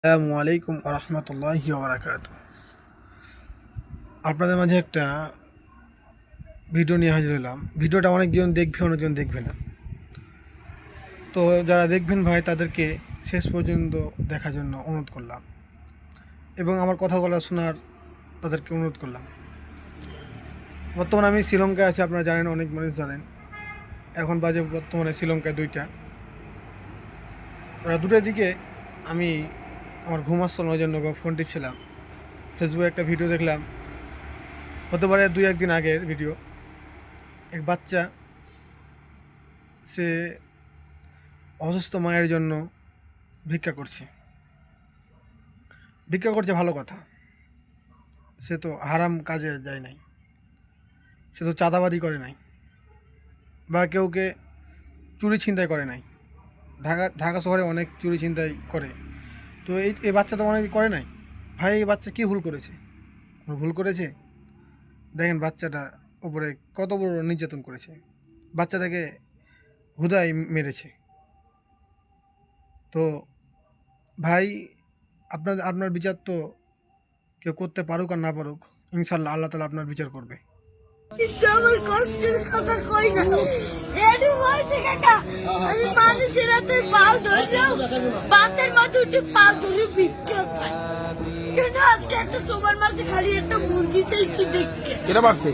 আসসালামু আলাইকুম রহমতুল্লাহি বারাকাতুহু। আপনাদের মাঝে একটা ভিডিও নিয়ে হাজির হলাম। ভিডিওটা অনেকজন দেখবে, অনেকজন দেখবে না। তো যারা দেখবেন ভাই, তাদেরকে শেষ পর্যন্ত দেখার জন্য অনুরোধ করলাম এবং আমার কথাগুলো শোনার তাদেরকে অনুরোধ করলাম। বর্তমানে আমি শ্রীলঙ্কায় আছি, আপনারা জানেন, অনেক মানুষ জানেন। এখন বাজে বর্তমানে শ্রীলঙ্কায় 2টা। ওরা 2টার দিকে আমি আমার ঘুম আসছিল ওই জন্য ফোন টিপছিলাম। ফেসবুকে একটা ভিডিও দেখলাম, হতে পারে 2-1 দিন আগের ভিডিও। এক বাচ্চা, সে অসুস্থ মায়ের জন্য ভিক্ষা করছে। ভিক্ষা করছে ভালো কথা, সে তো হারাম কাজে যায় নাই, সে তো চাঁদাবাদি করে নাই বা কেউকে চুরি ছিনতাই করে নাই। ঢাকা শহরে অনেক চুরি ছিনতাই করে, তো এই বাচ্চা তো অনেক করে নাই। ভাই, এই বাচ্চা কী ভুল করেছে? কোনো ভুল করেছে? দেখেন বাচ্চাটা উপরে কত বড় নির্যাতন করেছে, বাচ্চাটাকে হুদাই মেরেছে। তো ভাই, আপনার বিচার তো কেউ করতে পারুক আর না পারুক, ইনশাল্লাহ আল্লাহ তাআলা আপনার বিচার করবে। আমার কষ্টের কথা কই না, এডু হইছে কাকা। আমি মানুষের হাতে পাও ধরলেও বাসের মতো উঠে পাও ধরে ভিক্ষা চাই। কেন আজকে একটা সবার মাঝে খালি একটা মুরগি চাইছি দেখতে? কেটা পারছে?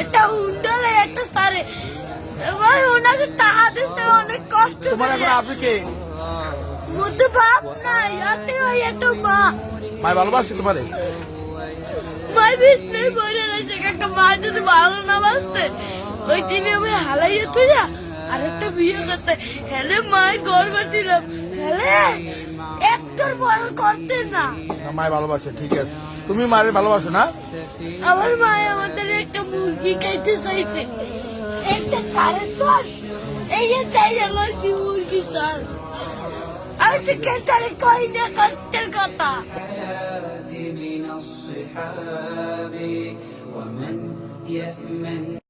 একটা উন্ডালে একটা সারে ভাই, ওনাকে টাকা দিতে অনেক কষ্ট। তোমার এখন আপনি কে? মধ্যে বাপ নাই, আছে ওই একটা মা। মাই ভালোবাসে তোমারে? মাই বিছনে বইরে রয়েছে কাকা। মা যদি ভালো না বাসতে ওই দিনে আমি হালাইয়া তুই যা আরেকটা বিয়ে করতে। হেলে মায়ের গর্ব ছিলাম, হেলে একটার বড় করতে না। মাই ভালোবাসে, ঠিক আছে। তুমি মায়ের ভালোবাসো না? আমার মায় আমাদের একটা মুরগি খাইতে চাইছে, একটা সাড়ে দশ এই চাই লইছি মুরগি চাল। আমি তো কেটারে কই না কষ্টের কথা। من الصحاب ومن يأمن